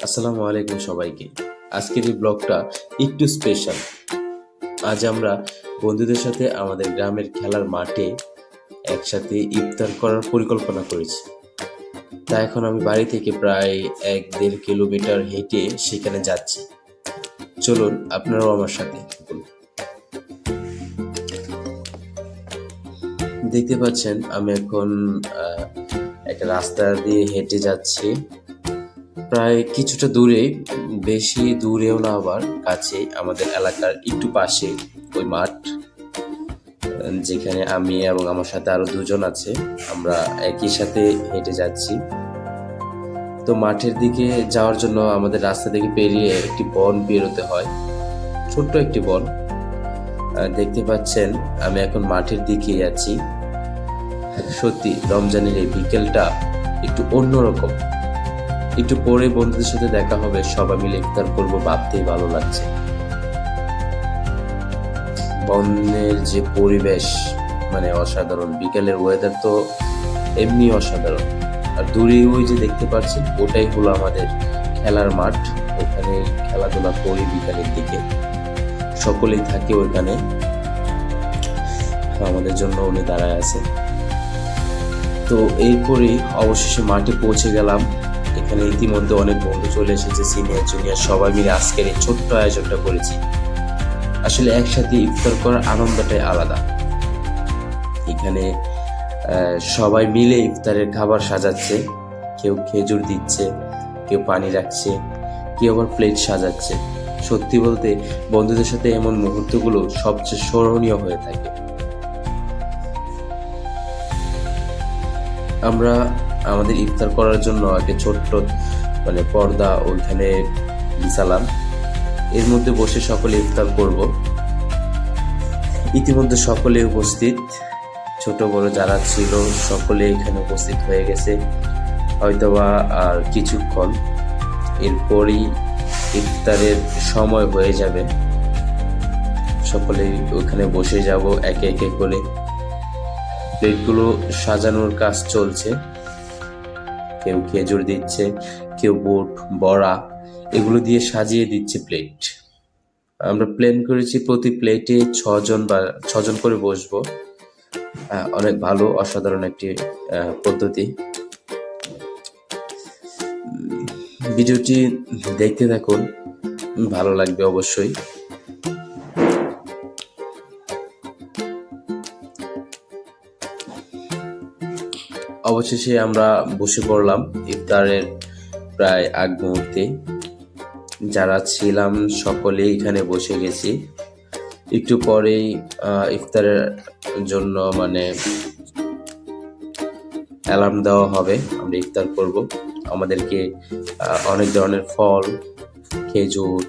আসসালামু আলাইকুম সবাইকে। আজকের এই ব্লগটা একটু স্পেশাল। আজ আমরা বন্ধুদের সাথে আমাদের গ্রামের খেলার মাঠে একসাথে ইফতার করার পরিকল্পনা করেছি। তা এখন আমি বাড়ি থেকে প্রায় 1-1.5 কিলোমিটার হেঁটে সেখানে যাচ্ছি। চলুন আপনারাও আমার সাথে থাকুন। দেখতে পাচ্ছেন আমি এখন একটা রাস্তা দিয়ে হেঁটে যাচ্ছি। প্রায় কিছুটা দূরে, বেশি দূরেও না আবার কাছে, আমাদের এলাকার একটু পাশে ওই মাঠ, যেখানে আমি এবং আমার সাথে আরো দুজন আছে, আমরা একই সাথে হেঁটে যাচ্ছি। তো মাঠের দিকে যাওয়ার জন্য আমাদের রাস্তা থেকে পেরিয়ে একটি বন পেরোতে হয়, ছোট্ট একটি বন। দেখতে পাচ্ছেন আমি এখন মাঠের দিকে যাচ্ছি। সত্যি রমজানের এই বিকেলটা একটু অন্যরকম। একটু পরে বন্ধুদের সাথে দেখা হবে, সবাই মিলে ইফতার করবো, ভাবতেই ভালো লাগছে। বনের যে পরিবেশ মানে অসাধারণ, বিকেলের ওয়েদার তো এমনি অসাধারণ। আর দূরে ওই যে দেখতে পাচ্ছি, ওটাই হলো আমাদের খেলার মাঠ। ওখানে খেলাধুলা করি বিকালের দিকে, সকলেই থাকে ওইখানে, আমাদের জন্য উনি দাঁড়ায় আছে। তো এরপরেই অবশেষে মাঠে পৌঁছে গেলাম। এখানে ইতিমধ্যে অনেক বন্ধু চলে এসেছে, সিনিয়র জুনিয়র সবাই মিলে আজকের এই ছোট্ট আয়োজনটা করেছি। আসলে একসাথে ইফতার করার আনন্দটাই আলাদা। এখানে সবাই মিলে ইফতারের খাবার সাজাচ্ছে, কেউ খেজুর দিচ্ছে, কেউ পানি রাখছে, কেউ আবার প্লেট সাজাচ্ছে। সত্যি বলতে বন্ধুদের সাথে এমন মুহূর্তগুলো সবচেয়ে স্মরণীয় হয়ে থাকে। আমরা আমাদের ইফতার করার জন্য একটা ছোট্ট পর্দা ওইখানে বিছালাম, এর মধ্যে বসে সকলে ইফতার করব। ইতিমধ্যে সকলে উপস্থিত, ছোট বড় যারা ছিল সকলে এখানে উপস্থিত হয়ে গেছে। হয়তোবা আর কিছুক্ষণ এরপরই ইফতারের সময় হয়ে যাবে। সকলে ওখানে বসে যাব একে একে করে। প্লেটগুলো সাজানোর কাজ চলছে, কেউ খেজুর দিচ্ছে, কেউ বুট, বড়া এগুলো দিয়ে সাজিয়ে দিচ্ছে প্লেট। আমরা প্ল্যান করেছি প্রতি প্লেটে 6 জন করে বসবো। অনেক ভালো, অসাধারণ একটি পদ্ধতি। ভিডিওটি দেখতে থাকুন, ভালো লাগবে অবশ্যই। অবশেষে আমরা বসে পড়লাম ইফতারের প্রায় আগ মুহূর্তে। যারা ছিলাম সকলে এখানে বসে গেছি। একটু পরেই ইফতারের জন্য অ্যালার্ম দেওয়া হবে, আমরা ইফতার করব। আমাদেরকে অনেক ধরনের ফল, খেজুর,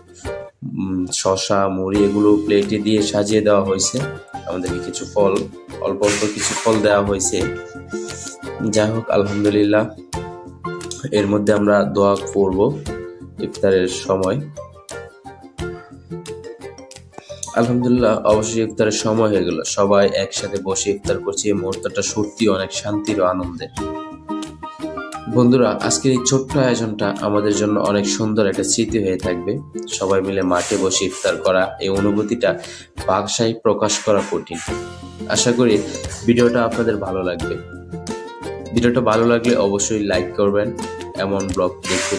শসা, মুড়ি এগুলো প্লেটে দিয়ে সাজিয়ে দেওয়া হয়েছে। আমাদেরকে কিছু ফল, অল্প অল্প কিছু ফল দেওয়া হয়েছে। যাই হোক, আলহামদুলিল্লাহ। এর মধ্যে আমরা দোয়া করব ইফতারের সময়। আলহামদুলিল্লাহ, অবশ্যই ইফতারের সময় হয়ে গেল, সবাই একসাথে বসে ইফতার করছি। এই মুহূর্তটা সত্যি অনেক শান্তির ও আনন্দের। বন্ধুরা, আজকের এই ছোট্ট আয়োজনটা আমাদের জন্য অনেক সুন্দর একটা স্মৃতি হয়ে থাকবে। সবাই মিলে মাঠে বসে ইফতার করা, এই অনুভূতিটা ভাষায় প্রকাশ করা কঠিন। আশা করি ভিডিওটা আপনাদের ভালো লাগবে। ভিডিওটা ভালো লাগলে অবশ্যই লাইক করবেন। এমন ব্লগ দেখতে